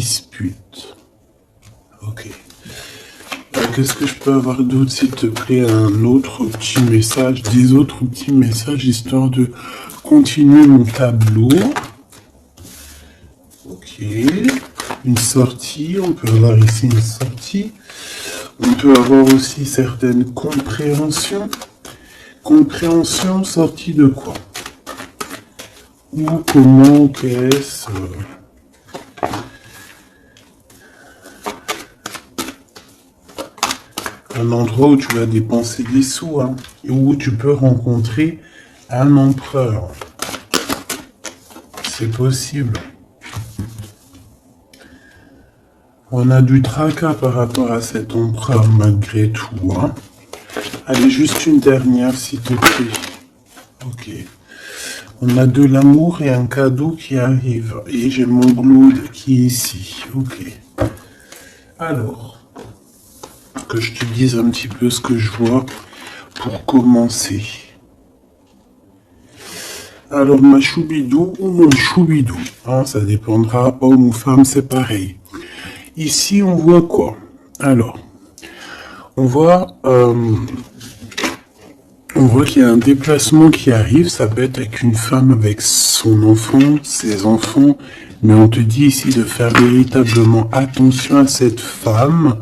dispute. Ok. Qu'est-ce que je peux avoir d'autre, s'il te plaît? Un autre petit message, des autres petits messages, histoire de continuer mon tableau. Ok. Une sortie, on peut avoir ici une sortie. On peut avoir aussi certaines compréhensions. Compréhension, sortie de quoi? Ou comment, qu'est-ce un endroit où tu vas dépenser des sous, hein, et où tu peux rencontrer un empereur. C'est possible. On a du tracas par rapport à cet empereur malgré tout, hein. Allez, juste une dernière, s'il te plaît. Ok. On a de l'amour et un cadeau qui arrive. Et j'ai mon Glood qui est ici. Ok. Alors, que je te dise un petit peu ce que je vois pour commencer. Alors, ma choubidou ou mon choubidou, hein, ça dépendra, homme ou femme, c'est pareil. Ici, on voit quoi? Alors, on voit qu'il y a un déplacement qui arrive. Ça peut être avec une femme, avec son enfant, ses enfants. Mais on te dit ici de faire véritablement attention à cette femme,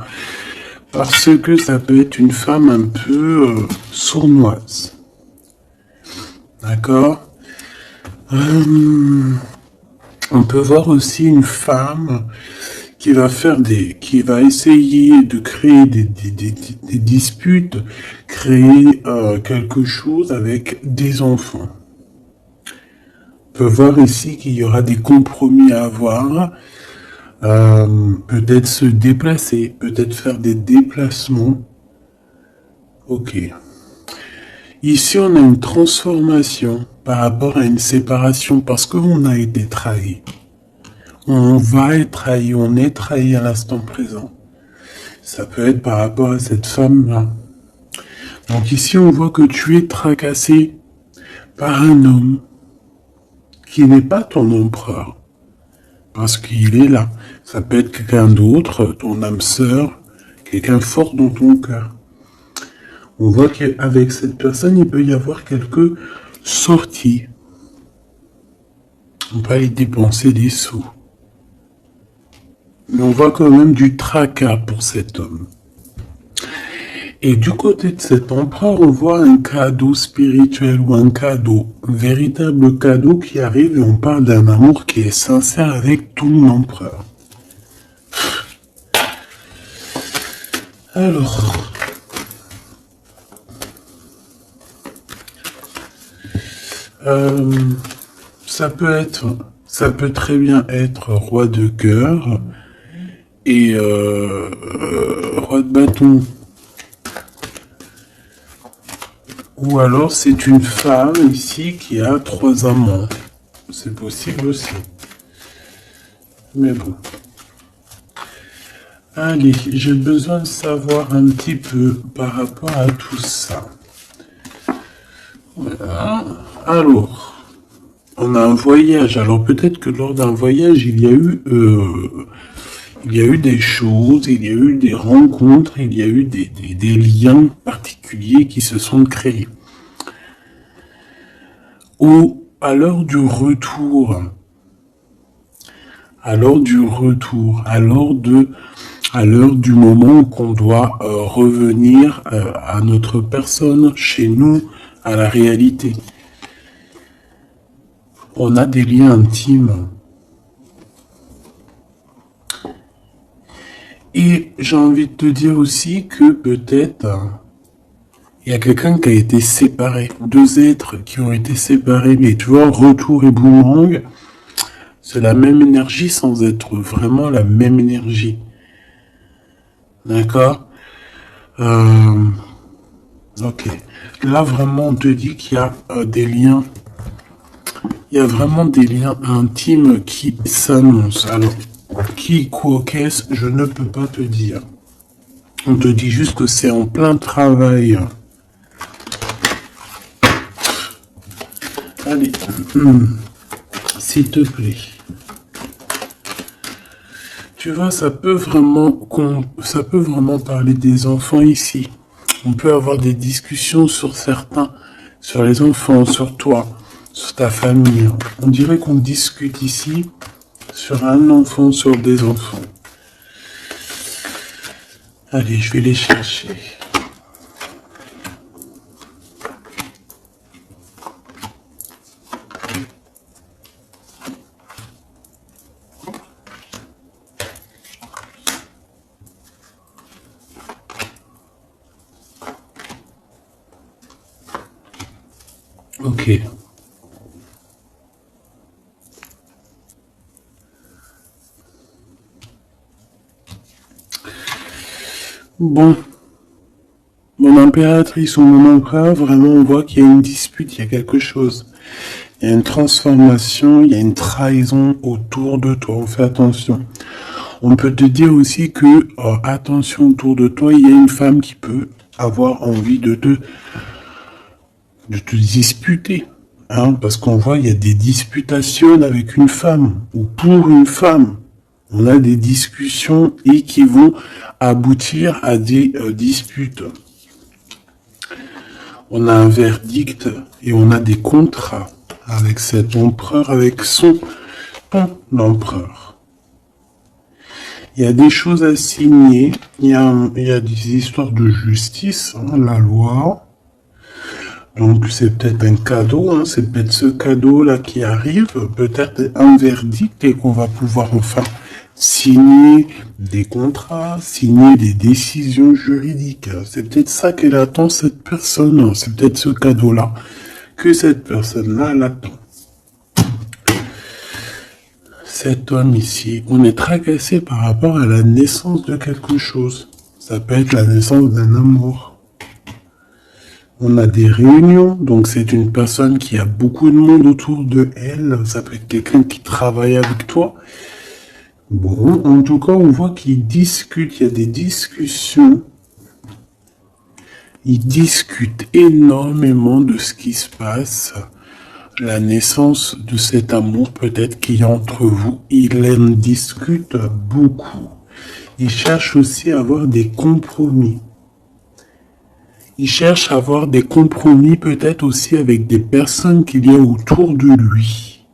parce que ça peut être une femme un peu sournoise. D'accord? On peut voir aussi une femme qui va essayer de créer des disputes, créer quelque chose avec des enfants. On peut voir ici qu'il y aura des compromis à avoir, peut-être se déplacer, peut-être faire des déplacements. Ok. Ici, on a une transformation par rapport à une séparation, parce qu'on a été trahi. On va être trahi, on est trahi à l'instant présent. Ça peut être par rapport à cette femme-là. Donc ici, on voit que tu es tracassé par un homme qui n'est pas ton empereur. Parce qu'il est là. Ça peut être quelqu'un d'autre, ton âme sœur, quelqu'un fort dans ton cœur. On voit qu'avec cette personne, il peut y avoir quelques sorties. On peut aller dépenser des sous. Mais on voit quand même du tracas pour cet homme. Et du côté de cet empereur, on voit un cadeau spirituel ou un cadeau, un véritable cadeau qui arrive, et on parle d'un amour qui est sincère avec tout l'empereur. Alors, ça peut très bien être roi de cœur et roi de bâton. Ou alors c'est une femme ici qui a 3 amants. C'est possible aussi. Mais bon. Allez, j'ai besoin de savoir un petit peu par rapport à tout ça. Voilà. Alors, on a un voyage. Alors peut-être que lors d'un voyage, il y a eu des choses, il y a eu des rencontres, il y a eu des liens particuliers qui se sont créés. Ou à l'heure du retour, à l'heure du moment qu'on doit revenir à notre personne, chez nous, à la réalité. On a des liens intimes. Et j'ai envie de te dire aussi que peut-être il y a quelqu'un qui a été séparé. 2 êtres qui ont été séparés. Mais tu vois, retour et boomerang, c'est la même énergie sans être vraiment la même énergie. D'accord? Ok. Là, vraiment, on te dit qu'il y a des liens. Il y a vraiment des liens intimes qui s'annoncent. Alors, qui, quoi, qu'est-ce, je ne peux pas te dire. On te dit juste que c'est en plein travail. Allez, s'il te plaît. Tu vois, ça peut vraiment parler des enfants ici. On peut avoir des discussions sur les enfants, sur toi, sur ta famille. On dirait qu'on discute ici sur un enfant, sur des enfants. Allez, je vais les chercher. Ok. Bon. Mon impératrice ou mon empereur, vraiment, on voit qu'il y a une dispute, il y a quelque chose. Il y a une transformation, il y a une trahison autour de toi. On fait attention. On peut te dire aussi que, attention, autour de toi, il y a une femme qui peut avoir envie de te disputer. Hein, parce qu'on voit, il y a des disputations avec une femme ou pour une femme. On a des discussions et qui vont aboutir à des disputes. On a un verdict et on a des contrats avec cet empereur, avec son empereur. Il y a des choses à signer, il y a des histoires de justice, hein, la loi. Donc c'est peut-être un cadeau, hein, c'est peut-être ce cadeau-là qui arrive, peut-être un verdict et qu'on va pouvoir enfin signer des contrats, signer des décisions juridiques. C'est peut-être ça qu'elle attend, cette personne. C'est peut-être ce cadeau-là que cette personne-là l'attend. Cet homme ici, on est tracassé par rapport à la naissance de quelque chose. Ça peut être la naissance d'un amour. On a des réunions, donc c'est une personne qui a beaucoup de monde autour de elle. Ça peut être quelqu'un qui travaille avec toi. Bon, en tout cas, on voit qu'ils discutent, il y a des discussions. Ils discutent énormément de ce qui se passe. La naissance de cet amour peut-être qu'il y a entre vous. Ils en discutent beaucoup. Ils cherchent aussi à avoir des compromis. Ils cherchent à avoir des compromis peut-être aussi avec des personnes qu'il y a autour de lui.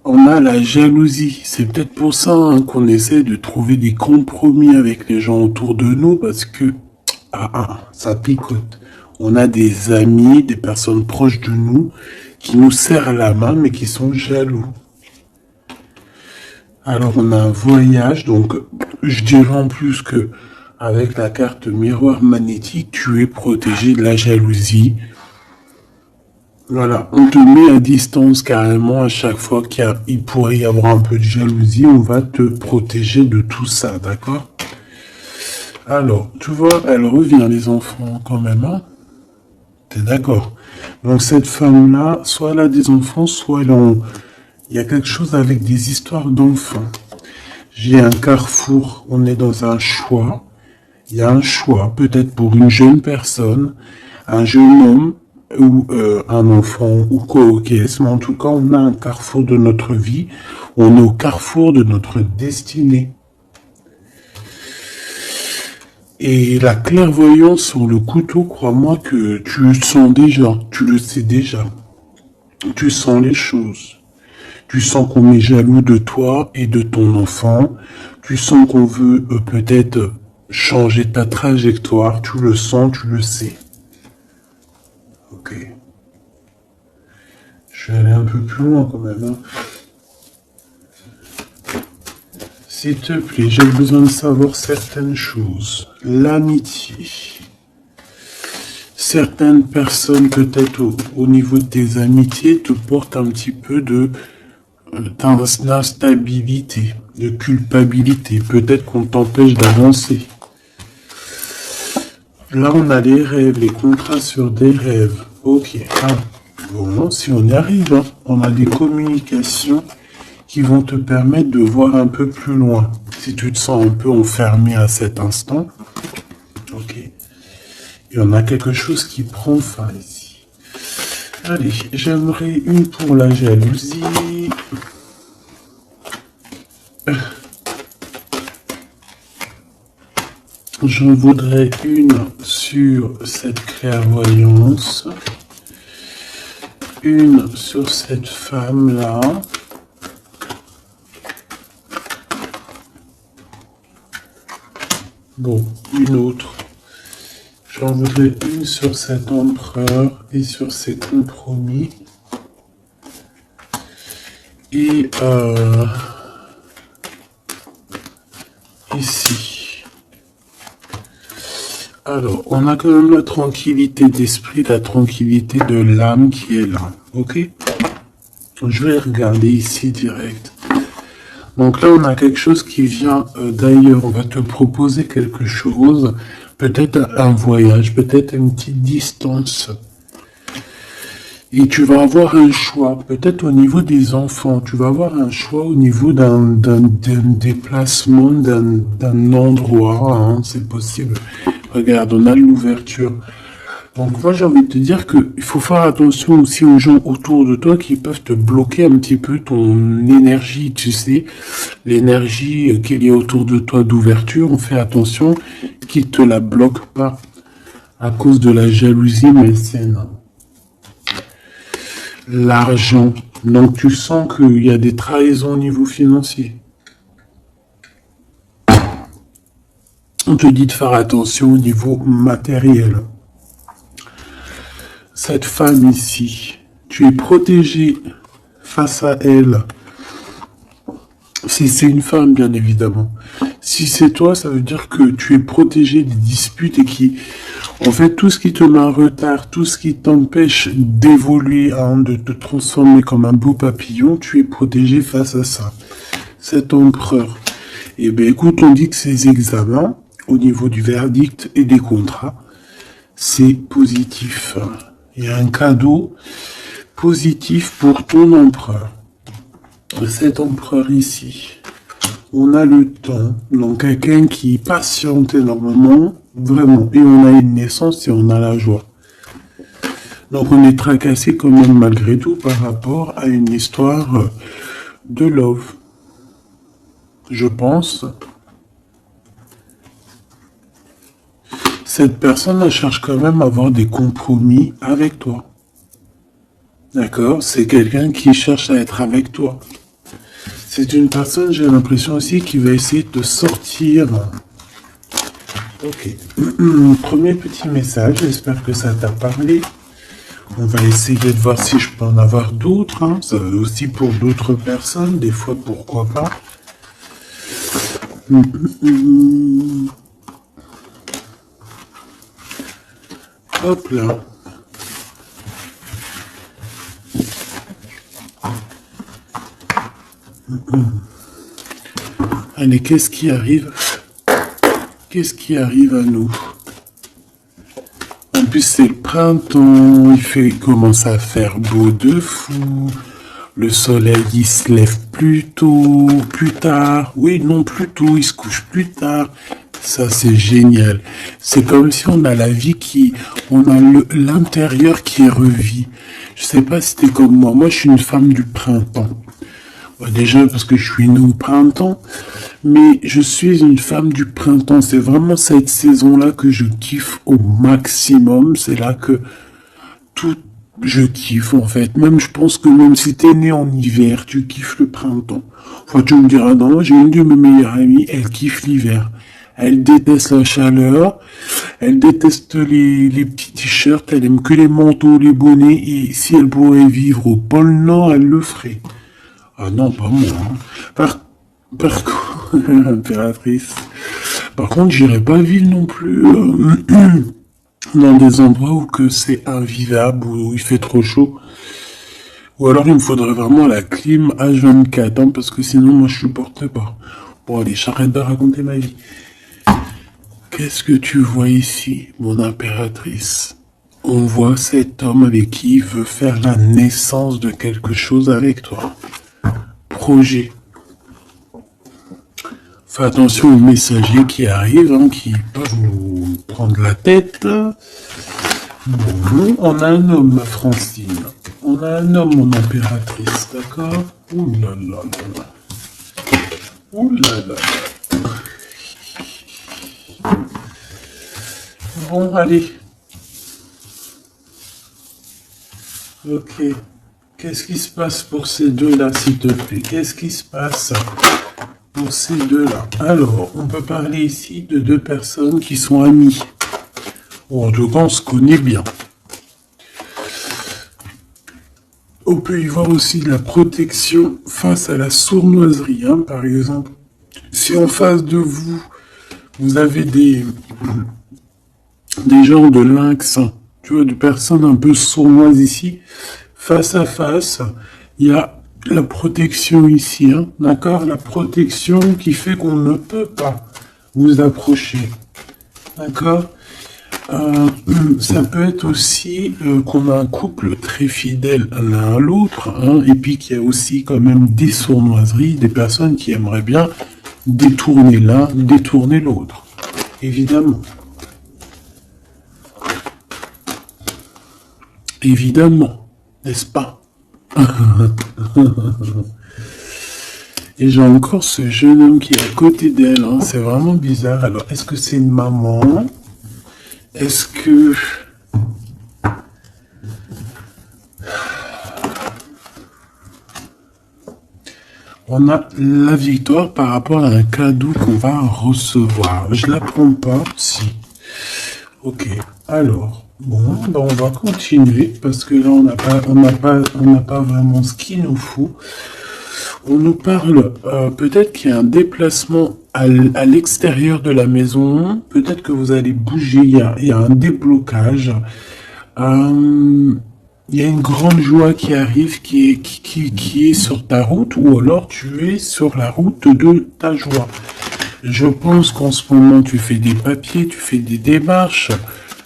On a la jalousie. C'est peut-être pour ça hein, qu'on essaie de trouver des compromis avec les gens autour de nous parce que ça picote. On a des amis, des personnes proches de nous qui nous serrent la main mais qui sont jaloux. Alors on a un voyage, donc je dirais en plus que avec la carte miroir magnétique, tu es protégé de la jalousie. Voilà, on te met à distance carrément à chaque fois qu'il pourrait y avoir un peu de jalousie, on va te protéger de tout ça, d'accord? Alors, tu vois, elle revient les enfants quand même, hein? T'es d'accord? Donc cette femme-là, soit elle a des enfants, soit il y a quelque chose avec des histoires d'enfants. J'ai un carrefour, on est dans un choix. Il y a un choix, peut-être pour une jeune personne, un jeune homme, ou un enfant, ou quoi au caisse, mais en tout cas, on a un carrefour de notre vie, on est au carrefour de notre destinée. Et la clairvoyance sur le couteau, crois-moi que tu le sens déjà, tu le sais déjà. Tu sens les choses. Tu sens qu'on est jaloux de toi et de ton enfant. Tu sens qu'on veut peut-être changer ta trajectoire. Tu le sens, tu le sais. Ok. Je vais aller un peu plus loin quand même. Hein. S'il te plaît, j'ai besoin de savoir certaines choses. L'amitié. Certaines personnes, peut-être au niveau de tes amitiés, te portent un petit peu d'instabilité, de culpabilité. Peut-être qu'on t'empêche d'avancer. Là, on a les rêves, les contrats sur des rêves. Ok. Bon, si on y arrive, hein, on a des communications qui vont te permettre de voir un peu plus loin. Si tu te sens un peu enfermé à cet instant. Ok. Et on a quelque chose qui prend fin ici. Allez, j'aimerais une pour la jalousie. J'en voudrais une sur cette clairvoyance, une sur cette femme-là, bon, une autre. J'en voudrais une sur cet empereur et sur ses compromis. Et ici. Alors, on a quand même la tranquillité d'esprit, la tranquillité de l'âme qui est là. Ok? Je vais regarder ici direct. Donc là, on a quelque chose qui vient d'ailleurs. On va te proposer quelque chose. Peut-être un voyage, peut-être une petite distance. Et tu vas avoir un choix, peut-être au niveau des enfants, tu vas avoir un choix au niveau d'un déplacement, d'un endroit, hein, c'est possible. Regarde, on a l'ouverture. Donc moi j'ai envie de te dire qu'il faut faire attention aussi aux gens autour de toi qui peuvent te bloquer un petit peu ton énergie, tu sais, l'énergie qu'il y a autour de toi d'ouverture, on fait attention qu'ils te la bloquent pas à cause de la jalousie malsaine. L'argent. Donc tu sens qu'il y a des trahisons au niveau financier. On te dit de faire attention au niveau matériel. Cette femme ici, tu es protégé face à elle. Si c'est une femme, bien évidemment. Si c'est toi, ça veut dire que tu es protégé des disputes et qui... En fait, tout ce qui te met en retard, tout ce qui t'empêche d'évoluer, hein, de te transformer comme un beau papillon, tu es protégé face à ça. Cet empereur. Eh bien, écoute, on dit que ces examens, au niveau du verdict et des contrats, c'est positif. Il y a un cadeau positif pour ton empereur. Cet empereur ici, on a le temps, donc quelqu'un qui patiente énormément, vraiment, et on a une naissance et on a la joie. Donc on est tracassé quand même malgré tout par rapport à une histoire de love, je pense. Cette personne elle cherche quand même à avoir des compromis avec toi. D'accord? C'est quelqu'un qui cherche à être avec toi. C'est une personne, j'ai l'impression aussi, qui va essayer de sortir. Ok. Premier petit message, j'espère que ça t'a parlé. On va essayer de voir si je peux en avoir d'autres. Hein. Ça va aussi pour d'autres personnes, des fois pourquoi pas. Hop là. Allez, qu'est-ce qui arrive? Qu'est-ce qui arrive à nous? En plus, c'est le printemps, commence à faire beau de fou. Le soleil, il se lève plus tôt, plus tard. Oui, non, plus tôt, il se couche plus tard. Ça, c'est génial. C'est comme si on a la vie on a l'intérieur qui est revu. Je sais pas si t'es comme moi. Moi, je suis une femme du printemps. Déjà parce que je suis née au printemps, mais je suis une femme du printemps. C'est vraiment cette saison-là que je kiffe au maximum. C'est là que je kiffe en fait. Même je pense que même si t'es né en hiver, tu kiffes le printemps. Enfin, tu me diras, non, j'ai une de mes meilleures amies, elle kiffe l'hiver. Elle déteste la chaleur, elle déteste les petits t-shirts, elle aime que les manteaux, les bonnets, et si elle pourrait vivre au pôle Nord, elle le ferait. Ah non, pas moi. Hein. Par contre, impératrice. Par contre, j'irai pas vivre non plus dans des endroits où que c'est invivable, où il fait trop chaud. Ou alors il me faudrait vraiment la clim H24, hein, parce que sinon moi je supporterais pas. Bon allez, j'arrête de raconter ma vie. Qu'est-ce que tu vois ici, mon impératrice? On voit cet homme avec qui il veut faire la naissance de quelque chose avec toi. Projet. Fais attention aux messagers qui arrivent, hein, qui peuvent nous prendre la tête. Bon, on a un homme, Francine. On a un homme, mon impératrice, d'accord? Ouh là là là là. Ouh là là. Bon, allez. Ok. Qu'est-ce qui se passe pour ces deux-là, s'il te plaît? Qu'est-ce qui se passe pour ces deux-là? Alors, on peut parler ici de deux personnes qui sont amies. Ou en tout cas, on se connaît bien. On peut y voir aussi la protection face à la sournoiserie. Hein. Par exemple, si en face de vous, vous avez des genres de lynx, hein, tu vois, de personnes un peu sournoises ici, face à face, il y a la protection ici, hein, d'accord? La protection qui fait qu'on ne peut pas vous approcher, d'accord? Ça peut être aussi qu'on a un couple très fidèle l'un à l'autre, hein, et puis qu'il y a aussi quand même des sournoiseries, des personnes qui aimeraient bien détourner l'un, détourner l'autre, évidemment. Évidemment, n'est-ce pas? Et j'ai encore ce jeune homme qui est à côté d'elle, hein, c'est vraiment bizarre. Alors, est-ce que c'est une maman? Est-ce que... On a la victoire par rapport à un cadeau qu'on va recevoir. Je la prends pas, si. Ok, alors... Bon, ben on va continuer parce que là on n'a pas vraiment ce qu'il nous faut. On nous parle peut-être qu'il y a un déplacement à l'extérieur de la maison. Peut-être que vous allez bouger. Il y a un déblocage. Il y a une grande joie qui arrive, qui est sur ta route, ou alors tu es sur la route de ta joie. Je pense qu'en ce moment tu fais des papiers, tu fais des démarches.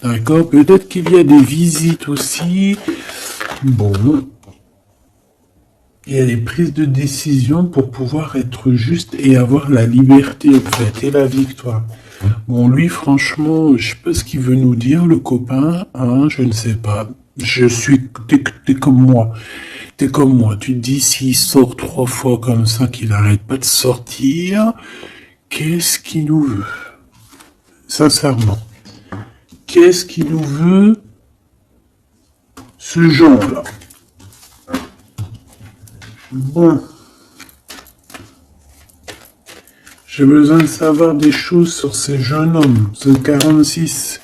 D'accord, peut-être qu'il y a des visites aussi. Bon, il y a des prises de décision pour pouvoir être juste et avoir la liberté, en fait, et la victoire. Bon, lui, franchement, je sais pas ce qu'il veut nous dire, le copain, hein, je ne sais pas. T'es comme moi. T'es comme moi. Tu te dis, s'il sort 3 fois comme ça, qu'il n'arrête pas de sortir, qu'est-ce qu'il nous veut? Sincèrement. Qu'est-ce qu'il nous veut, ce genre-là? Bon. J'ai besoin de savoir des choses sur ces jeunes hommes, ce 46,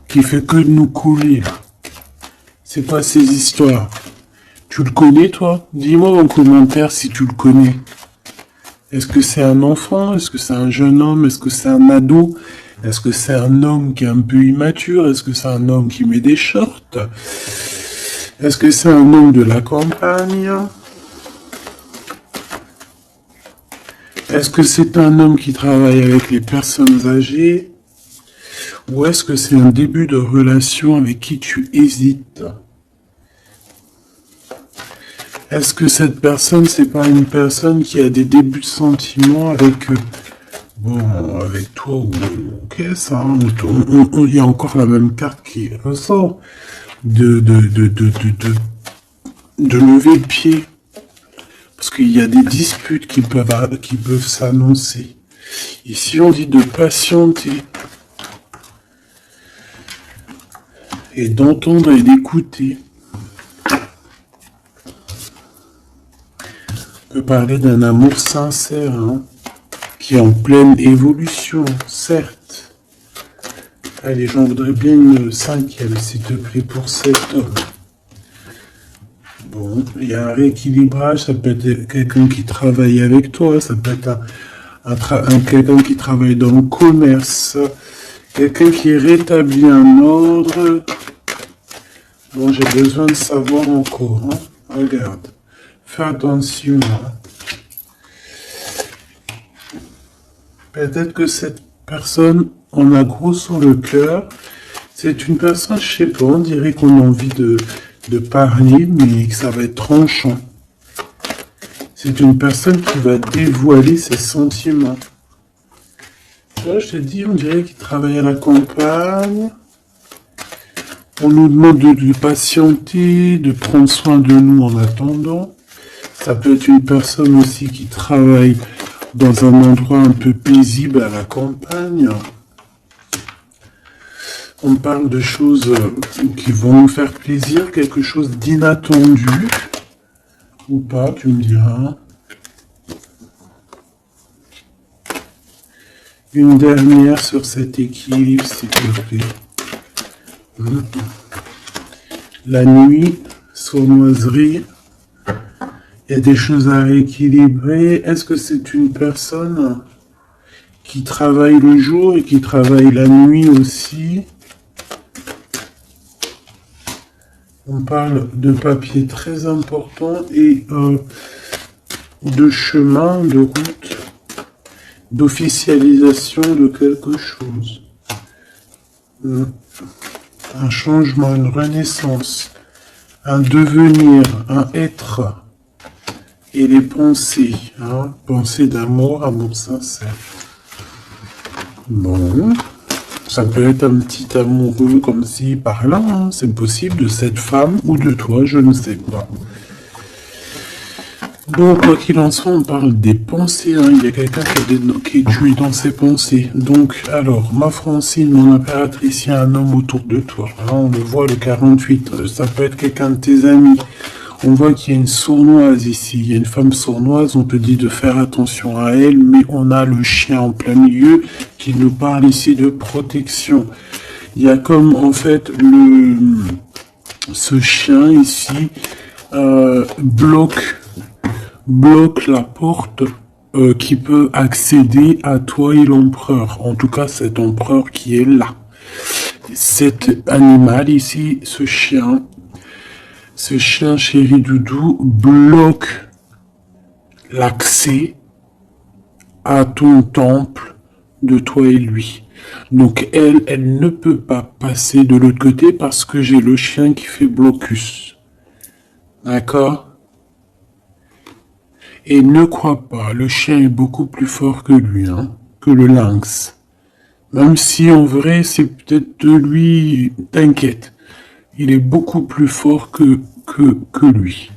qui fait que de nous couler. C'est quoi ces histoires? Tu le connais, toi? Dis-moi en commentaire si tu le connais. Est-ce que c'est un enfant? Est-ce que c'est un jeune homme? Est-ce que c'est un ado? Est-ce que c'est un homme qui est un peu immature? Est-ce que c'est un homme qui met des shorts? Est-ce que c'est un homme de la campagne? Est-ce que c'est un homme qui travaille avec les personnes âgées? Ou est-ce que c'est un début de relation avec qui tu hésites? Est-ce que cette personne, c'est pas une personne qui a des débuts de sentiments avec... Bon, avec toi, ok, ça, il y a encore la même carte qui ressort. De lever le pied. Parce qu'il y a des disputes qui peuvent s'annoncer. Ici, on dit de patienter. Et d'entendre et d'écouter. On peut parler d'un amour sincère, hein, qui est en pleine évolution, certes. Allez, j'en voudrais bien une 5e, s'il te plaît, pour cet homme. Bon, il y a un rééquilibrage, ça peut être quelqu'un qui travaille avec toi, ça peut être quelqu'un qui travaille dans le commerce, quelqu'un qui rétablit un ordre. Bon, j'ai besoin de savoir encore, hein. Regarde, fais attention, hein. Peut-être que cette personne, on a gros sur le cœur. C'est une personne, je sais pas, on dirait qu'on a envie de parler, mais que ça va être tranchant. C'est une personne qui va dévoiler ses sentiments. Tu vois, je te dis, on dirait qu'il travaille à la campagne. On nous demande de patienter, de prendre soin de nous en attendant. Ça peut être une personne aussi qui travaille dans un endroit un peu paisible à la campagne. On parle de choses qui vont nous faire plaisir, quelque chose d'inattendu. Ou pas, tu me diras. Une dernière sur cet équilibre, s'il te plaît. La nuit, sournoiserie. Il y a des choses à rééquilibrer. Est-ce que c'est une personne qui travaille le jour et qui travaille la nuit aussi? On parle de papier très important et de chemin, de route, d'officialisation de quelque chose. Un changement, une renaissance, un devenir, un être. Et les pensées, pensées d'amour, amour sincère. Bon, ça peut être un petit amoureux comme si par là, c'est possible de cette femme ou de toi, je ne sais pas. Donc, quoi qu'il en soit, on parle des pensées. Il y a quelqu'un qui est tué dans ses pensées. Donc, alors, ma Francine, mon impératrice, il y a un homme autour de toi. Là, on le voit, le 48. Ça peut être quelqu'un de tes amis. On voit qu'il y a une sournoise ici. Il y a une femme sournoise. On te dit de faire attention à elle. Mais on a le chien en plein milieu qui nous parle ici de protection. Il y a comme, en fait, ce chien ici bloque la porte qui peut accéder à toi et l'empereur. En tout cas, cet empereur qui est là. Cet animal ici, ce chien chéri doudou, bloque l'accès à ton temple de toi et lui. Donc elle ne peut pas passer de l'autre côté parce que j'ai le chien qui fait blocus. D'accord ? Et ne crois pas, le chien est beaucoup plus fort que lui, que le lynx. Même si en vrai, c'est peut-être de lui, t'inquiète. Il est beaucoup plus fort que lui.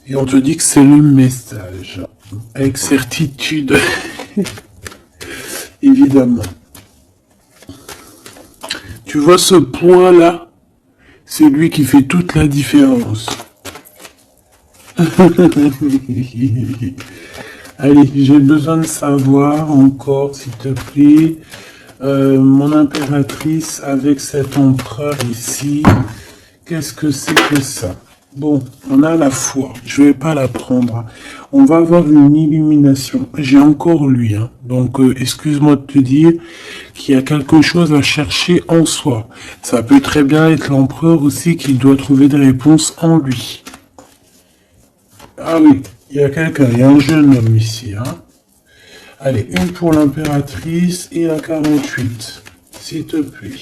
Et on te dit que c'est le message. Avec certitude. Évidemment. Tu vois ce point-là? C'est lui qui fait toute la différence. Allez, j'ai besoin de savoir encore, s'il te plaît, mon impératrice avec cet empereur ici, qu'est-ce que c'est que ça? Bon, on a la foi, je vais pas la prendre. On va avoir une illumination. J'ai encore lui, donc excuse-moi de te dire qu'il y a quelque chose à chercher en soi. Ça peut très bien être l'empereur aussi qui doit trouver des réponses en lui. Ah oui, il y a quelqu'un, il y a un jeune homme ici. Allez, une pour l'impératrice et la 48, s'il te plaît.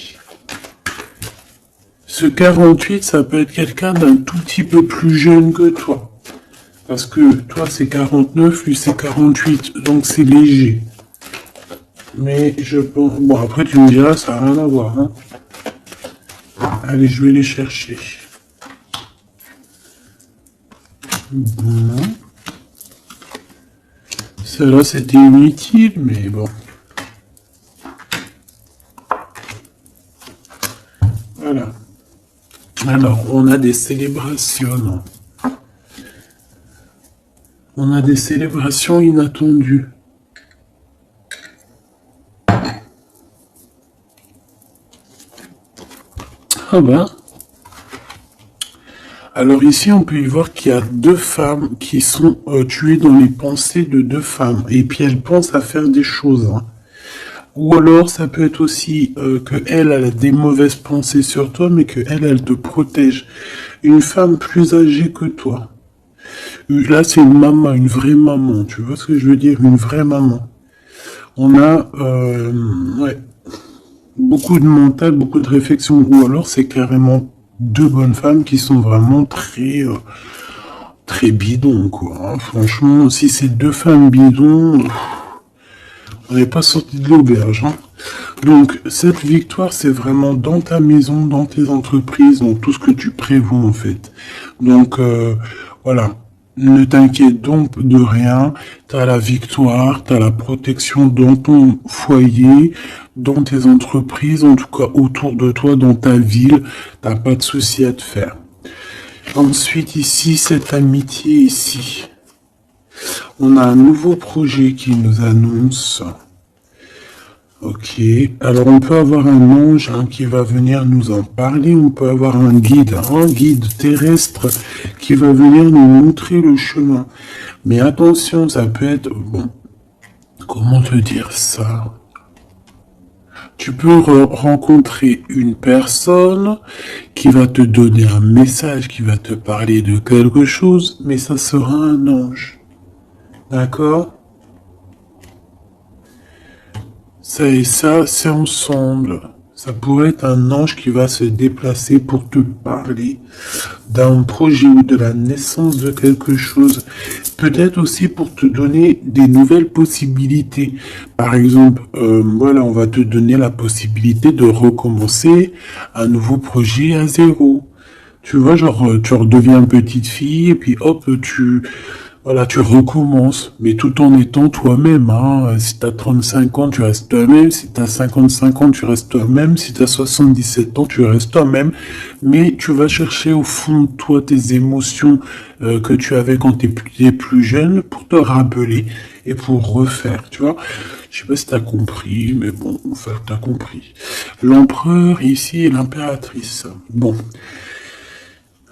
Ce 48, ça peut être quelqu'un d'un tout petit peu plus jeune que toi. Parce que toi, c'est 49, lui, c'est 48, donc c'est léger. Mais je pense... Bon, après, tu me diras, ça n'a rien à voir. Allez, je vais les chercher. Bon. Celle-là, c'était inutile, mais bon. Voilà. Alors, on a des célébrations. On a des célébrations inattendues. Ah ben. Alors ici, on peut y voir qu'il y a deux femmes qui sont tuées dans les pensées de deux femmes. Et puis elles pensent à faire des choses. Ou alors, ça peut être aussi que elle a des mauvaises pensées sur toi, mais que elle te protège. Une femme plus âgée que toi. Là, c'est une maman, une vraie maman. Tu vois ce que je veux dire? Une vraie maman. On a beaucoup de mental, beaucoup de réflexion. Ou alors, c'est carrément deux bonnes femmes qui sont vraiment très bidons, quoi. Franchement, si c'est deux femmes bidons... On n'est pas sorti de l'auberge. Donc, cette victoire, c'est vraiment dans ta maison, dans tes entreprises, dans tout ce que tu prévois, en fait. Donc, voilà. Ne t'inquiète donc de rien, t'as la victoire, t'as la protection dans ton foyer, dans tes entreprises, en tout cas autour de toi, dans ta ville, t'as pas de souci à te faire. Ensuite ici, cette amitié ici, on a un nouveau projet qui nous annonce. Ok, alors on peut avoir un ange qui va venir nous en parler, on peut avoir un guide terrestre qui va venir nous montrer le chemin. Mais attention, ça peut être, bon, comment te dire ça? Tu peux rencontrer une personne qui va te donner un message, qui va te parler de quelque chose, mais ça sera un ange. D'accord? Ça et ça, c'est ensemble. Ça pourrait être un ange qui va se déplacer pour te parler d'un projet ou de la naissance de quelque chose. Peut-être aussi pour te donner des nouvelles possibilités. Par exemple, voilà, on va te donner la possibilité de recommencer un nouveau projet à zéro. Tu vois, genre, tu redeviens petite fille et puis hop, voilà, tu recommences, mais tout en étant toi-même, hein. Si t'as 35 ans, tu restes toi-même. Si t'as 55 ans, tu restes toi-même. Si t'as 77 ans, tu restes toi-même. Mais tu vas chercher au fond de toi tes émotions que tu avais quand t'étais plus jeune pour te rappeler et pour refaire, tu vois. Je sais pas si t'as compris, mais bon, enfin, t'as compris. L'empereur ici et l'impératrice. Bon.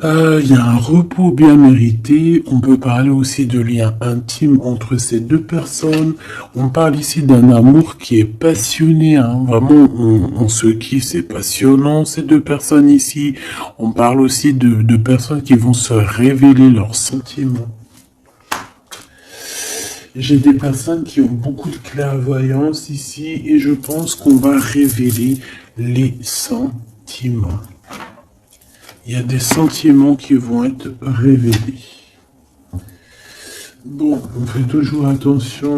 Il y a un repos bien mérité. On peut parler aussi de liens intimes entre ces deux personnes. On parle ici d'un amour qui est passionné, hein. Vraiment, on se kiffe, c'est passionnant. Ces deux personnes ici. On parle aussi de personnes qui vont se révéler leurs sentiments. J'ai des personnes qui ont beaucoup de clairvoyance ici et je pense qu'on va révéler les sentiments. Il y a des sentiments qui vont être révélés. Bon, on fait toujours attention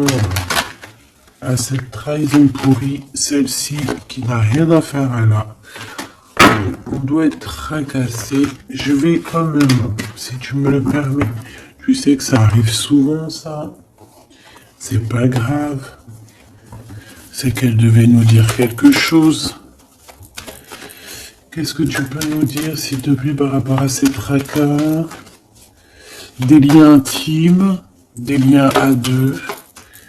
à cette trahison pourrie, celle-ci qui n'a rien à faire là. On doit être tracassé. Je vais quand même, si tu me le permets, tu sais que ça arrive souvent ça. C'est pas grave. C'est qu'elle devait nous dire quelque chose. Qu'est-ce que tu peux nous dire, s'il te plaît, par rapport à ces tracas? Des liens intimes, des liens à deux.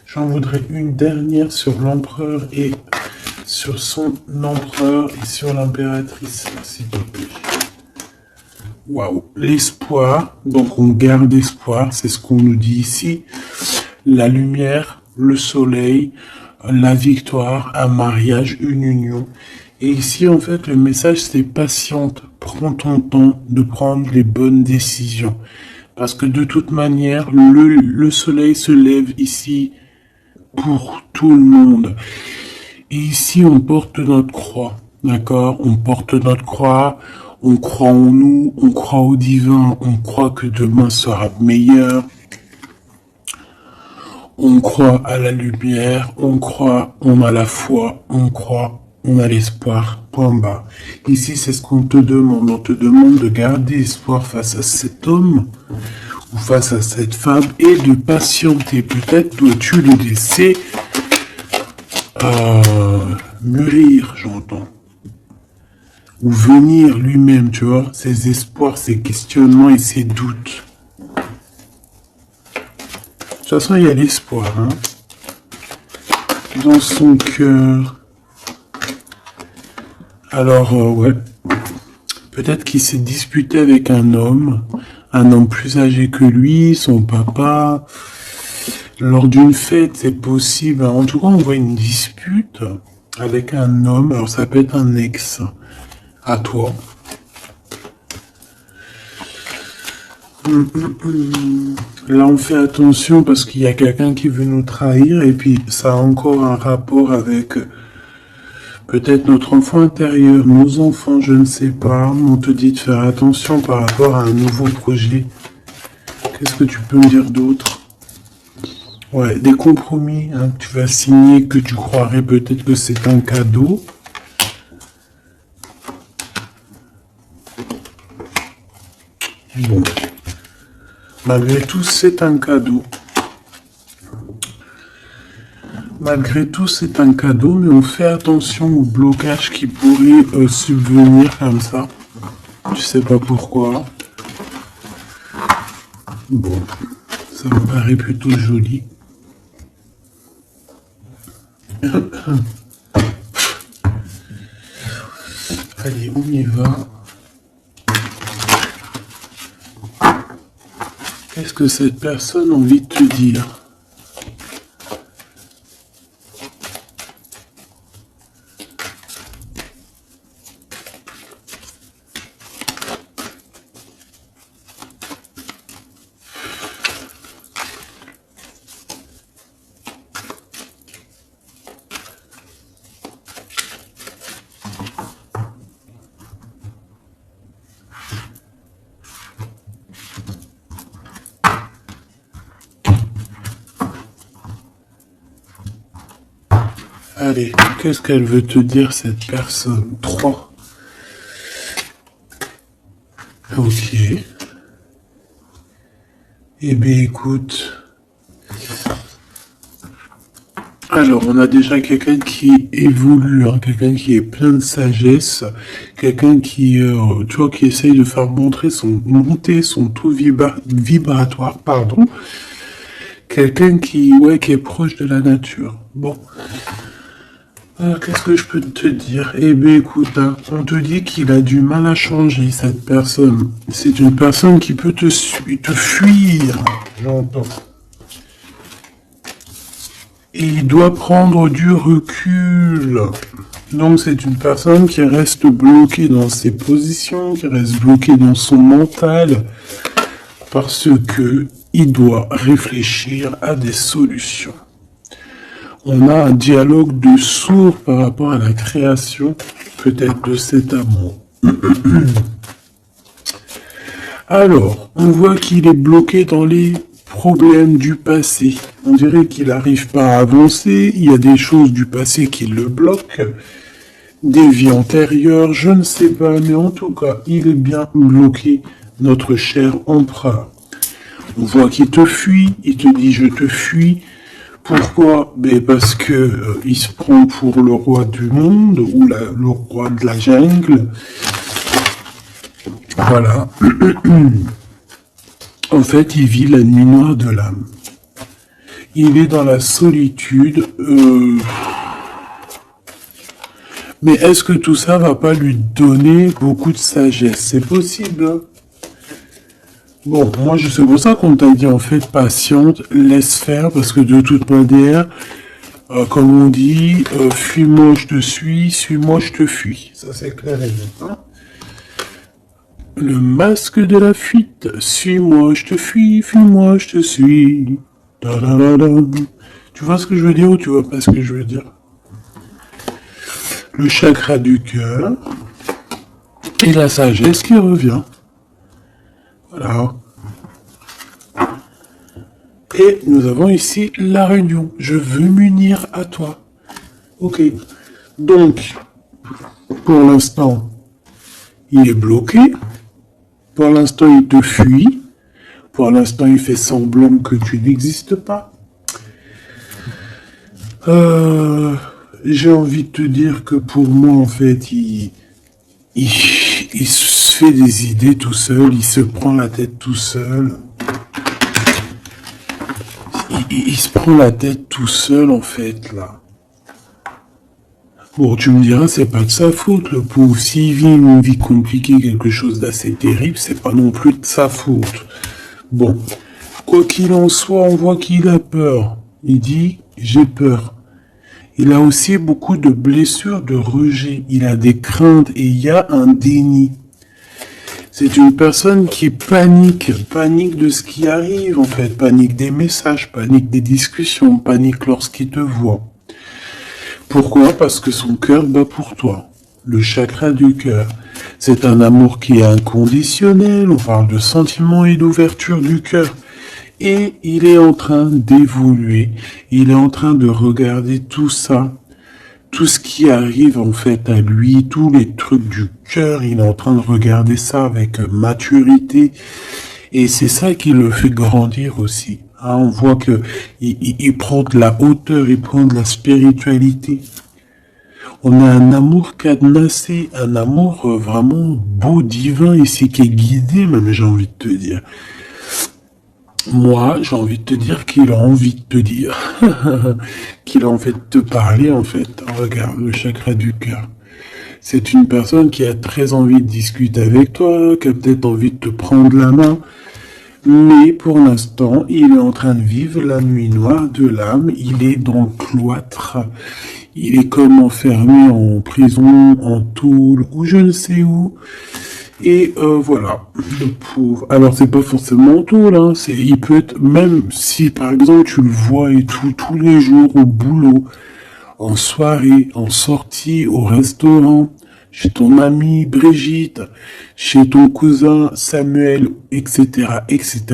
J'en voudrais une dernière sur l'empereur et sur son empereur et sur l'impératrice, s'il te plaît. Waouh, l'espoir. Donc on garde espoir, c'est ce qu'on nous dit ici. La lumière, le soleil, la victoire, un mariage, une union. Et ici, en fait, le message, c'est patiente. Prends ton temps de prendre les bonnes décisions. Parce que de toute manière, le soleil se lève ici pour tout le monde. Et ici, on porte notre croix. D'accord? On porte notre croix. On croit en nous. On croit au divin. On croit que demain sera meilleur. On croit à la lumière. On croit, on a la foi. On croit. On a l'espoir, point bas. Ici, c'est ce qu'on te demande. On te demande de garder espoir face à cet homme ou face à cette femme et de patienter. Peut-être dois-tu le laisser mûrir, j'entends. Ou venir lui-même, tu vois, ses espoirs, ses questionnements et ses doutes. De toute façon, il y a l'espoir, hein. Dans son cœur. Alors, ouais, peut-être qu'il s'est disputé avec un homme plus âgé que lui, son papa, lors d'une fête, c'est possible. En tout cas, on voit une dispute avec un homme, alors ça peut être un ex à toi. Là, on fait attention parce qu'il y a quelqu'un qui veut nous trahir et puis ça a encore un rapport avec... peut-être notre enfant intérieur, nos enfants, je ne sais pas. On te dit de faire attention par rapport à un nouveau projet. Qu'est-ce que tu peux me dire d'autre? Ouais, des compromis hein, que tu vas signer, que tu croirais peut-être que c'est un cadeau. Bon. Malgré tout, c'est un cadeau. Malgré tout, c'est un cadeau, mais on fait attention au blocage qui pourrait subvenir comme ça. Je sais pas pourquoi. Bon, ça me paraît plutôt joli. Allez, on y va. Qu'est-ce que cette personne a envie de te dire? Allez, qu'est-ce qu'elle veut te dire, cette personne? 3. Ok. Eh bien, écoute. Alors, on a déjà quelqu'un qui évolue, hein, quelqu'un qui est plein de sagesse, quelqu'un qui, tu vois, qui essaye de faire monter son taux vibratoire, pardon. Quelqu'un qui est proche de la nature. Bon. Qu'est-ce que je peux te dire? Eh bien, écoute, hein, on te dit qu'il a du mal à changer, cette personne. C'est une personne qui peut te fuir, j'entends. Et il doit prendre du recul. Donc, c'est une personne qui reste bloquée dans ses positions, qui reste bloquée dans son mental, parce que il doit réfléchir à des solutions. On a un dialogue de sourds par rapport à la création, peut-être, de cet amour. Alors, on voit qu'il est bloqué dans les problèmes du passé. On dirait qu'il n'arrive pas à avancer, il y a des choses du passé qui le bloquent, des vies antérieures, je ne sais pas, mais en tout cas, il est bien bloqué, notre cher empereur. On voit qu'il te fuit, il te dit « je te fuis ». Pourquoi? Ben parce que il se prend pour le roi du monde ou le roi de la jungle. Voilà. En fait, il vit la nuit noire de l'âme. Il est dans la solitude. Mais est-ce que tout ça va pas lui donner beaucoup de sagesse? C'est possible, hein? Bon, moi, c'est pour ça qu'on t'a dit, en fait, patiente, laisse faire, parce que de toute manière, comme on dit, fuis-moi, je te suis-moi, je te fuis. Ça, c'est clair et net, hein? Le masque de la fuite, suis-moi, je te fuis, fuis-moi, je te suis. Da, da, da, da. Tu vois ce que je veux dire ou tu vois pas ce que je veux dire? Le chakra du cœur et la sagesse qui revient. Voilà. Et nous avons ici la réunion. Je veux m'unir à toi. Ok. Donc, pour l'instant, il est bloqué. Pour l'instant, il te fuit. Pour l'instant, il fait semblant que tu n'existes pas. J'ai envie de te dire que pour moi, en fait, il se fait des idées tout seul, il se prend la tête tout seul. Il se prend la tête tout seul, en fait, là. Bon, tu me diras, c'est pas de sa faute, le pauvre. S'il vit une vie compliquée, quelque chose d'assez terrible, c'est pas non plus de sa faute. Bon. Quoi qu'il en soit, on voit qu'il a peur. Il dit, j'ai peur. Il a aussi beaucoup de blessures, de rejet. Il a des craintes et il y a un déni. C'est une personne qui panique de ce qui arrive en fait, panique des messages, panique des discussions, panique lorsqu'il te voit. Pourquoi? Parce que son cœur bat pour toi. Le chakra du cœur. C'est un amour qui est inconditionnel, on parle de sentiments et d'ouverture du cœur. Et il est en train d'évoluer, il est en train de regarder tout ça, tout ce qui arrive en fait à lui, tous les trucs du cœur, il est en train de regarder ça avec maturité. Et c'est ça qui le fait grandir aussi. Hein, on voit que il prend de la hauteur, il prend de la spiritualité. On a un amour cadenassé, un amour vraiment beau, divin ici, qui est guidé même, j'ai envie de te dire. Moi, j'ai envie de te dire qu'il a envie de te dire, qu'il a envie de te parler en fait. Regarde, le chakra du cœur. C'est une personne qui a très envie de discuter avec toi, qui a peut-être envie de te prendre la main, mais pour l'instant, il est en train de vivre la nuit noire de l'âme, il est dans le cloître, il est comme enfermé en prison, en tôle, ou je ne sais où, et voilà, le pauvre. Alors c'est pas forcément en tôle, hein, il peut être, même si par exemple tu le vois et tout, tous les jours au boulot, en soirée, en sortie, au restaurant, chez ton amie Brigitte, chez ton cousin Samuel, etc., etc.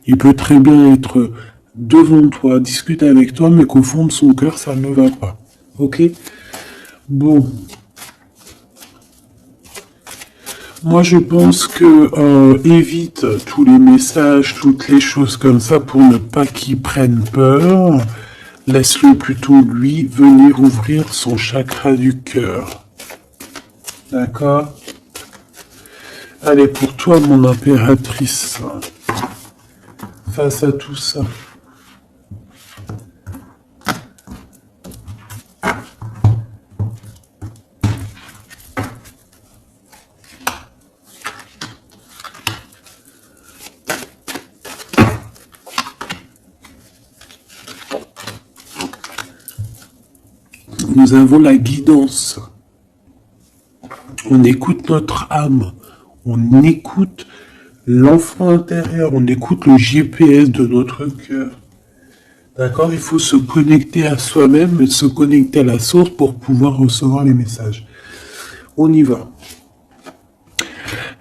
Il peut très bien être devant toi, discuter avec toi, mais qu'au fond de son cœur, ça ne va pas. Ok? Bon. Moi, je pense que évite tous les messages, toutes les choses comme ça pour ne pas qu'il prenne peur. Laisse-le plutôt, lui, venir ouvrir son chakra du cœur. D'accord? Allez, pour toi, mon impératrice, face à tout ça. Nous avons la guidance. On écoute notre âme. On écoute l'enfant intérieur. On écoute le GPS de notre cœur. D'accord? Il faut se connecter à soi-même, se connecter à la source pour pouvoir recevoir les messages. On y va.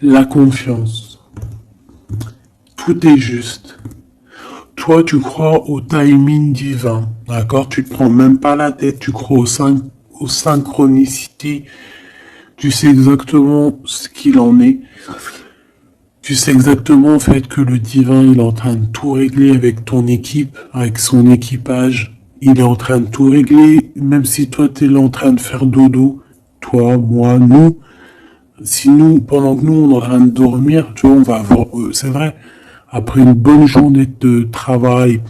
La confiance. Tout est juste. Toi, tu crois au timing divin, d'accord? Tu te prends même pas la tête, tu crois aux synchronicités. Tu sais exactement ce qu'il en est. Tu sais exactement, en fait, que le divin, il est en train de tout régler avec ton équipe, avec son équipage. Il est en train de tout régler, même si toi, tu es là en train de faire dodo. Toi, moi, nous. Si nous, pendant que nous, on est en train de dormir, tu vois, on va avoir, c'est vrai, après une bonne journée de travail,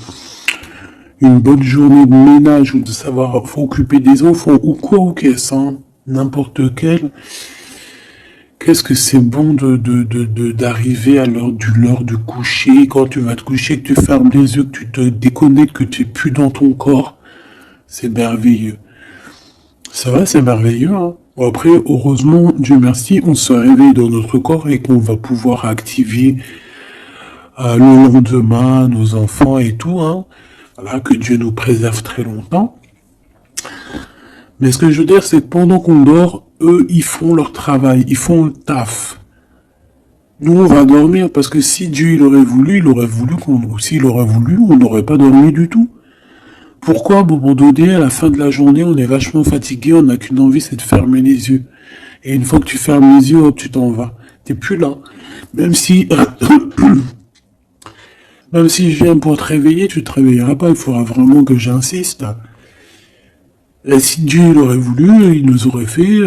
une bonne journée de ménage ou de savoir occuper des enfants ou quoi ou qu'est-ce, hein, n'importe quel, qu'est-ce que c'est bon d'arriver à l'heure du coucher, quand tu vas te coucher, que tu fermes les yeux, que tu te déconnectes, que tu es plus dans ton corps. C'est merveilleux. C'est vrai, c'est merveilleux, hein. Bon, après, heureusement, Dieu merci, on se réveille dans notre corps et qu'on va pouvoir activer le lendemain, nos enfants et tout, hein. Voilà, que Dieu nous préserve très longtemps. Mais ce que je veux dire, c'est que pendant qu'on dort, eux, ils font leur travail, ils font le taf. Nous, on va dormir parce que si Dieu il aurait voulu s'il aurait voulu, on n'aurait pas dormi du tout. Pourquoi, à un moment donné, à la fin de la journée, on est vachement fatigué, on n'a qu'une envie, c'est de fermer les yeux. Et une fois que tu fermes les yeux, hop, tu t'en vas. T'es plus là. Même si, même si je viens pour te réveiller, tu te réveilleras pas, il faudra vraiment que j'insiste. Et si Dieu il aurait voulu, il nous aurait fait,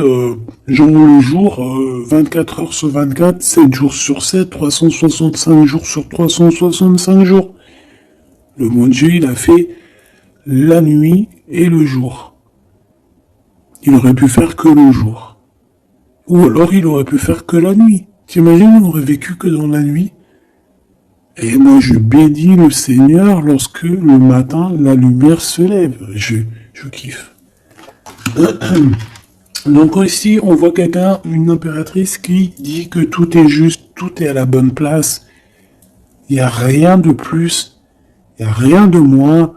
jour le jour, 24 heures sur 24, 7 jours sur 7, 365 jours sur 365 jours. Le bon Dieu, il a fait la nuit et le jour. Il aurait pu faire que le jour. Ou alors il aurait pu faire que la nuit. T'imagines, on aurait vécu que dans la nuit? Et moi, je bénis le Seigneur lorsque le matin, la lumière se lève. Je kiffe. Donc ici, on voit quelqu'un, une impératrice qui dit que tout est juste, tout est à la bonne place. Il n'y a rien de plus, il n'y a rien de moins.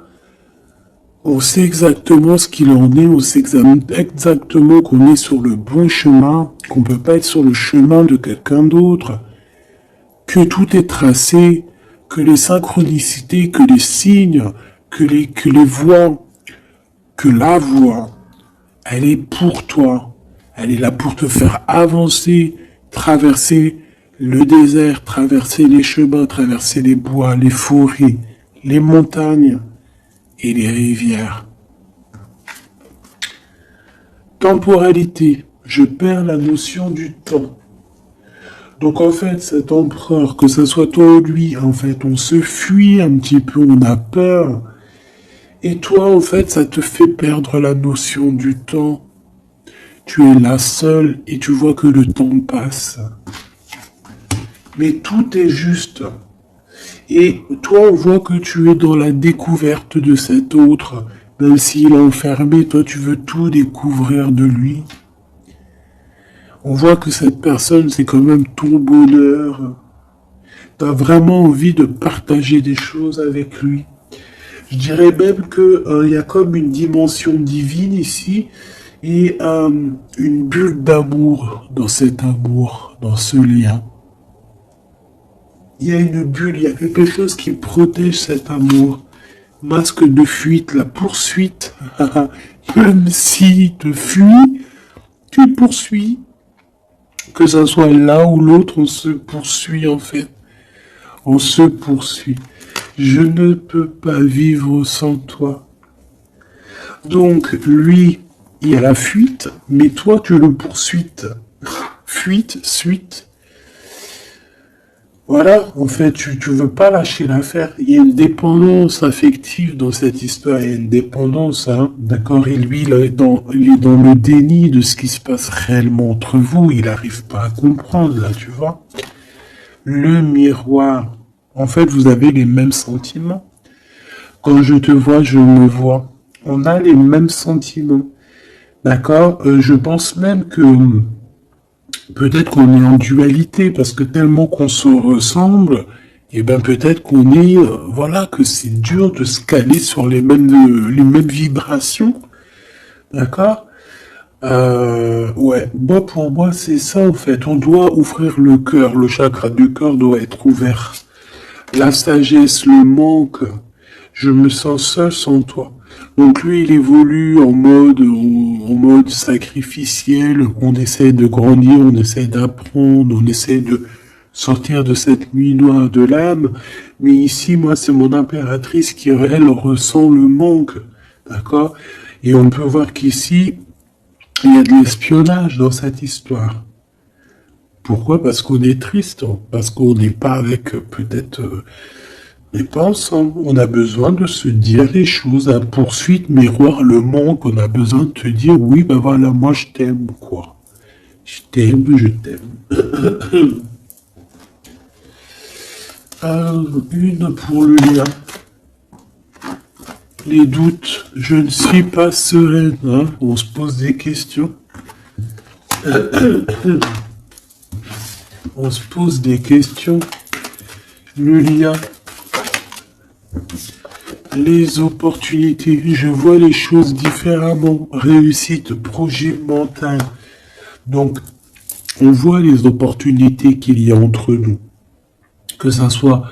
On sait exactement ce qu'il en est, on sait exactement qu'on est sur le bon chemin, qu'on ne peut pas être sur le chemin de quelqu'un d'autre, que tout est tracé, que les synchronicités, que les signes, que les voix, que la voix, elle est pour toi. Elle est là pour te faire avancer, traverser le désert, traverser les chemins, traverser les bois, les forêts, les montagnes et les rivières. Temporalité, je perds la notion du temps. Donc en fait, cet empereur, que ce soit toi ou lui, en fait, on se fuit un petit peu, on a peur. Et toi, en fait, ça te fait perdre la notion du temps. Tu es là seul et tu vois que le temps passe. Mais tout est juste. Et toi, on voit que tu es dans la découverte de cet autre. Même s'il est enfermé, toi, tu veux tout découvrir de lui. On voit que cette personne, c'est quand même ton bonheur. Tu as vraiment envie de partager des choses avec lui. Je dirais même que y a comme une dimension divine ici et une bulle d'amour dans cet amour, dans ce lien. Il y a une bulle, il y a quelque chose qui protège cet amour. Masque de fuite, la poursuite. Même s'il te fuit, tu le poursuis. Que ça soit l'un ou l'autre, on se poursuit en fait. On se poursuit. Je ne peux pas vivre sans toi. Donc, lui, il y a la fuite, mais toi, tu le poursuis. Fuite, suite. Voilà, en fait, tu veux pas lâcher l'affaire. Il y a une dépendance affective dans cette histoire. Il y a une dépendance, hein. D'accord? Et lui, il est dans le déni de ce qui se passe réellement entre vous. Il n'arrive pas à comprendre, là, tu vois. Le miroir. En fait, vous avez les mêmes sentiments. Quand je te vois, je me vois. On a les mêmes sentiments. D'accord? Je pense même que peut-être qu'on est en dualité, parce que tellement qu'on se ressemble, et ben peut-être qu'on est, voilà, que c'est dur de se caler sur les mêmes vibrations. D'accord? Ouais. Moi, pour moi, c'est ça, en fait. On doit ouvrir le cœur. Le chakra du cœur doit être ouvert. La sagesse, le manque. Je me sens seul sans toi. Donc lui, il évolue en mode sacrificiel. On essaie de grandir, on essaie d'apprendre, on essaie de sortir de cette nuit noire de l'âme. Mais ici, moi, c'est mon impératrice qui, elle, ressent le manque. D'accord? Et on peut voir qu'ici, il y a de l'espionnage dans cette histoire. Pourquoi? Parce qu'on est triste, parce qu'on n'est pas avec peut-être... mais pas ensemble. On a besoin de se dire les choses. À poursuite, miroir, le manque. On a besoin de te dire, oui, ben voilà, moi je t'aime, quoi. Je t'aime, je t'aime. Une pour le lien. Les doutes. Je ne suis pas sereine. Hein. On se pose des questions. On se pose des questions. Le lien. Les opportunités, je vois les choses différemment. Réussite, projet mental. Donc, on voit les opportunités qu'il y a entre nous. Que ça soit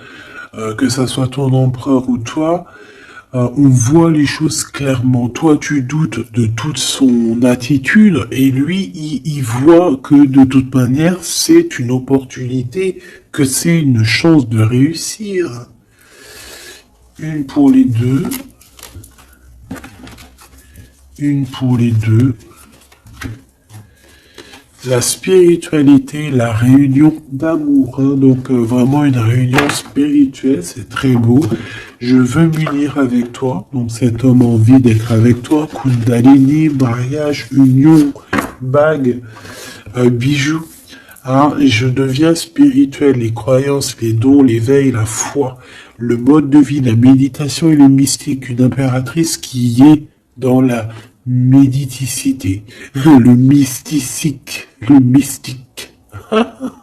ton empereur ou toi, on voit les choses clairement. Toi, tu doutes de toute son attitude et lui, il voit que de toute manière, c'est une opportunité, que c'est une chance de réussir. Une pour les deux. Une pour les deux. La spiritualité, la réunion d'amour. Hein, donc vraiment une réunion spirituelle, c'est très beau. Je veux m'unir avec toi. Donc cet homme a envie d'être avec toi. Kundalini, mariage, union, bague, bijoux. Hein, je deviens spirituel, les croyances, les dons, l'éveil, la foi, le mode de vie, la méditation et le mystique, une impératrice qui est dans la méditicité, le mystique, le mystique.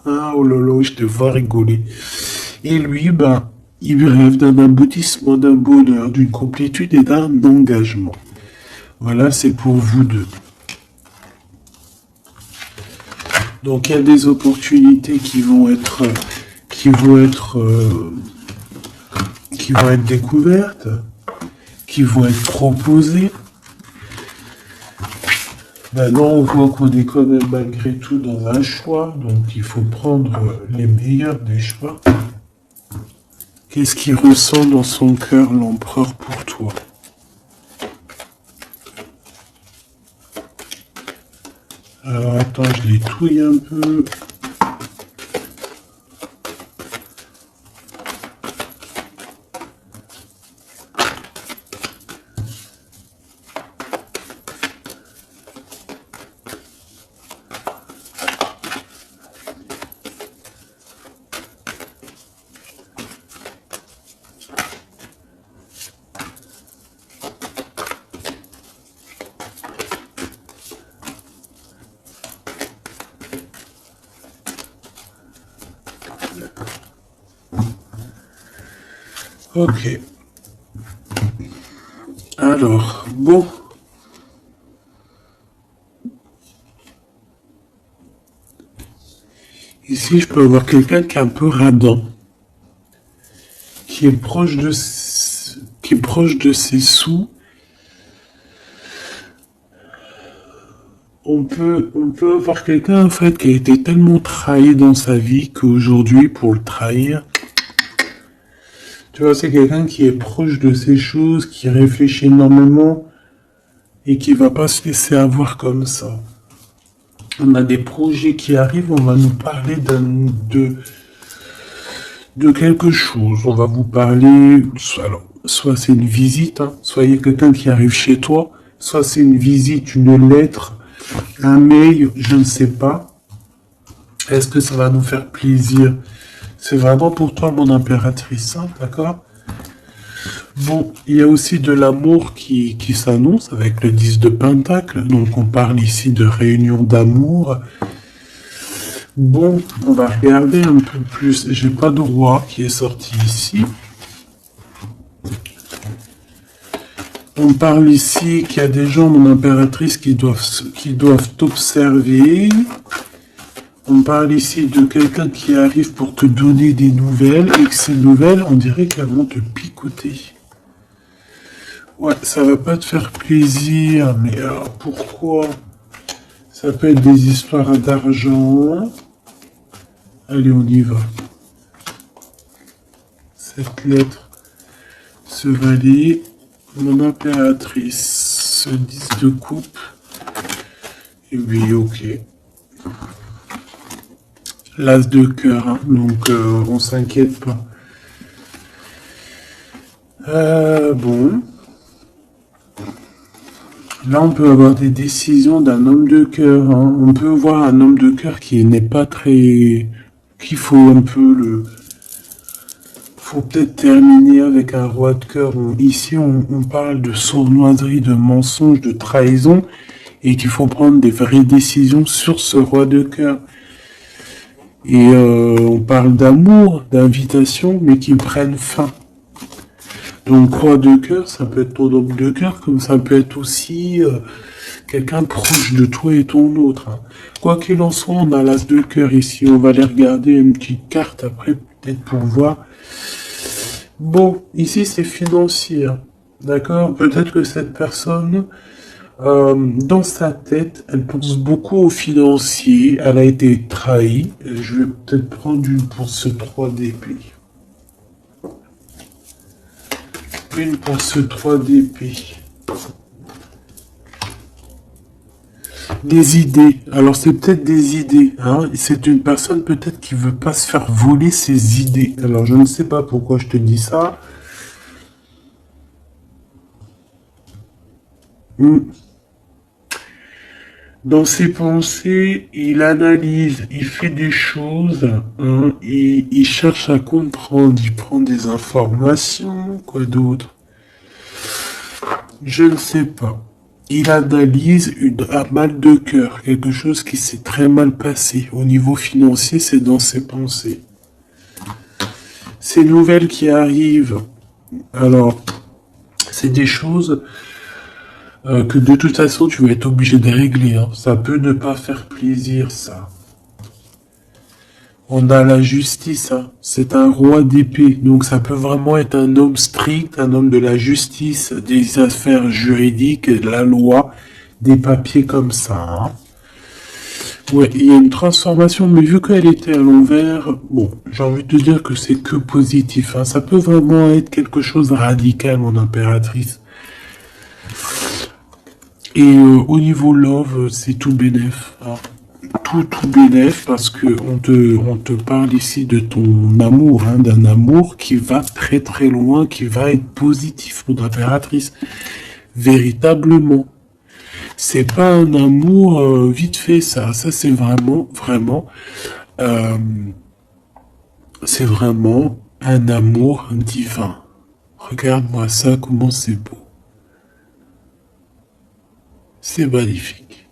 Oh lolo, je te vois rigoler. Et lui, ben, il rêve d'un aboutissement, d'un bonheur, d'une complétude et d'un engagement. Voilà, c'est pour vous deux. Donc il y a des opportunités qui vont être découvertes, qui vont être proposées. Maintenant, on voit qu'on est quand même malgré tout dans un choix, donc il faut prendre les meilleurs des choix. Qu'est-ce qu'il ressent dans son cœur, l'empereur, pour toi? Alors attends, je les touille un peu. Ok. Alors, bon. Ici, je peux avoir quelqu'un qui est un peu radin, qui est proche de, ses sous. On peut avoir quelqu'un, en fait, qui a été tellement trahi dans sa vie qu'aujourd'hui, pour le trahir, tu vois, c'est quelqu'un qui est proche de ses choses, qui réfléchit énormément et qui va pas se laisser avoir comme ça. On a des projets qui arrivent, on va nous parler de quelque chose. On va vous parler, soit c'est une visite, hein, soit il y a quelqu'un qui arrive chez toi, soit c'est une visite, une lettre, un mail, je ne sais pas. Est-ce que ça va nous faire plaisir? C'est vraiment pour toi, mon impératrice, hein, d'accord? Bon, il y a aussi de l'amour qui s'annonce avec le 10 de Pentacle. Donc, on parle ici de réunion d'amour. Bon, on va regarder un peu plus. J'ai pas de roi qui est sorti ici. On parle ici qu'il y a des gens, mon impératrice, qui doivent t'observer. On parle ici de quelqu'un qui arrive pour te donner des nouvelles et que ces nouvelles, on dirait qu'elles vont te picoter. Ouais, ça va pas te faire plaisir, mais alors pourquoi? Ça peut être des histoires d'argent. Allez, on y va. Cette lettre, ce valet, mon impératrice, ce 10 de coupe. Et oui, ok. L'as de cœur, hein, donc on s'inquiète pas. Bon. Là, on peut avoir des décisions d'un homme de cœur. Hein. On peut voir un homme de cœur qui n'est pas très... qu'il faut un peu faut peut-être terminer avec un roi de cœur. Ici, on parle de sournoiserie, de mensonge, de trahison, et qu'il faut prendre des vraies décisions sur ce roi de cœur. Et on parle d'amour, d'invitation, mais qui prennent fin. Donc, roi de cœur, ça peut être ton homme de cœur, comme ça peut être aussi quelqu'un proche de toi et ton autre. Hein. Quoi qu'il en soit, on a l'as de cœur ici. On va aller regarder une petite carte après, peut-être pour voir. Bon, ici, c'est financier. D'accord? Peut-être que cette personne... dans sa tête, elle pense beaucoup aux financiers. Elle a été trahie. Je vais peut-être prendre une pour ce 3 d'épée. Une pour ce 3 d'épée. Des idées. Alors c'est peut-être des idées. Hein. C'est une personne peut-être qui veut pas se faire voler ses idées. Alors je ne sais pas pourquoi je te dis ça. Dans ses pensées, il analyse, il fait des choses, hein, et il cherche à comprendre, il prend des informations, quoi d'autre? Je ne sais pas. Il analyse un mal de cœur, quelque chose qui s'est très mal passé. Au niveau financier, c'est dans ses pensées. Ces nouvelles qui arrivent, alors, c'est des choses que de toute façon tu vas être obligé de régler. Hein. Ça peut ne pas faire plaisir, ça. On a la justice, hein. C'est un roi d'épée, donc ça peut vraiment être un homme strict, un homme de la justice, des affaires juridiques, de la loi, des papiers comme ça. Hein. Ouais, il y a une transformation, mais vu qu'elle était à l'envers, bon, j'ai envie de te dire que c'est que positif. Hein. Ça peut vraiment être quelque chose de radical, mon impératrice. Et au niveau love, c'est tout bénef. Hein. Tout bénef, parce que on te parle ici de ton amour, hein, d'un amour qui va très très loin, qui va être positif, mon impératrice. Véritablement. C'est pas un amour vite fait, ça. Ça, c'est vraiment, euh, c'est vraiment un amour divin. Regarde-moi ça, comment c'est beau. C'est magnifique.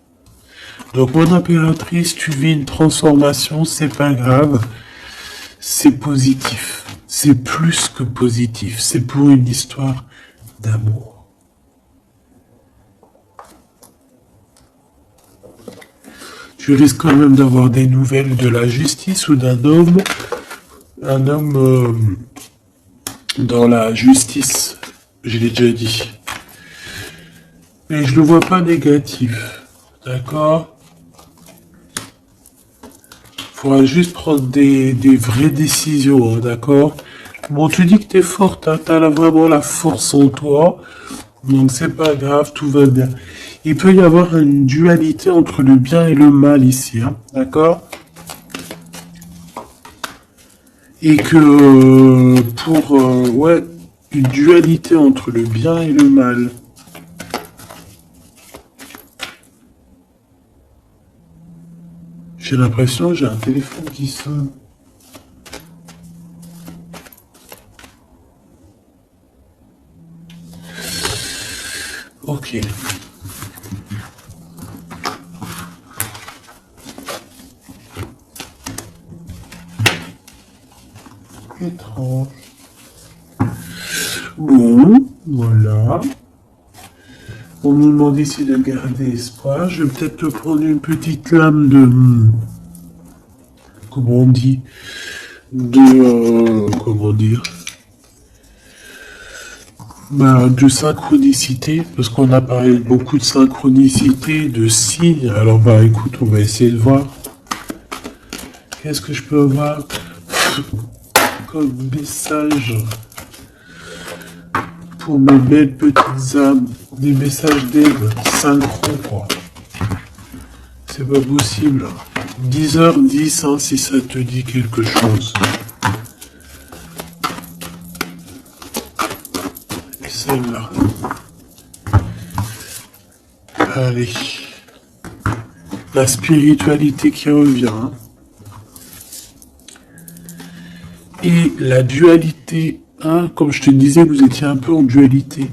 Donc, mon impératrice, tu vis une transformation, c'est pas grave. C'est positif. C'est plus que positif. C'est pour une histoire d'amour. Tu risques quand même d'avoir des nouvelles de la justice ou d'un homme, un homme dans la justice, je l'ai déjà dit. Mais je le vois pas négatif, d'accord? Faudra juste prendre des vraies décisions, hein, d'accord? Bon, tu dis que t'es forte, hein, t'as vraiment la force en toi, donc c'est pas grave, tout va bien. Il peut y avoir une dualité entre le bien et le mal ici, hein, d'accord? Et que ouais, une dualité entre le bien et le mal. J'ai l'impression que j'ai un téléphone qui sonne. Ok. Étrange. Bon, voilà. On nous demande ici de garder espoir. Je vais peut-être te prendre une petite lame de... Comment on dit? Comment dire? Bah, de synchronicité, parce qu'on a parlé beaucoup de synchronicité, de signes. Alors, bah, écoute, on va essayer de voir. Qu'est-ce que je peux avoir comme message pour mes belles petites âmes? Des messages d'aide, synchro, quoi. C'est pas possible. 10h10, hein, si ça te dit quelque chose. Et celle-là. Allez. La spiritualité qui revient. Hein. Et la dualité. Hein, comme je te disais, vous étiez un peu en dualité.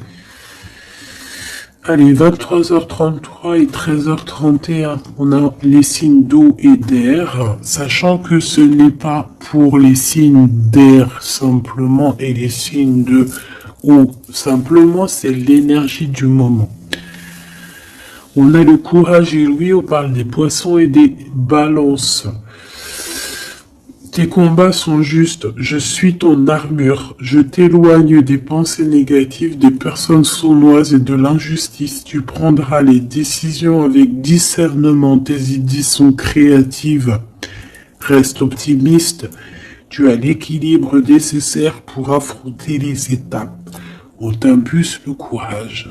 Allez, 23h33 et 13h31, on a les signes d'eau et d'air, sachant que ce n'est pas pour les signes d'air simplement et les signes de eau simplement, c'est l'énergie du moment. On a le courage et lui, on parle des poissons et des balances. Tes combats sont justes, je suis ton armure, je t'éloigne des pensées négatives, des personnes sournoises et de l'injustice. Tu prendras les décisions avec discernement, tes idées sont créatives. Reste optimiste, tu as l'équilibre nécessaire pour affronter les étapes. On t'impulse le courage.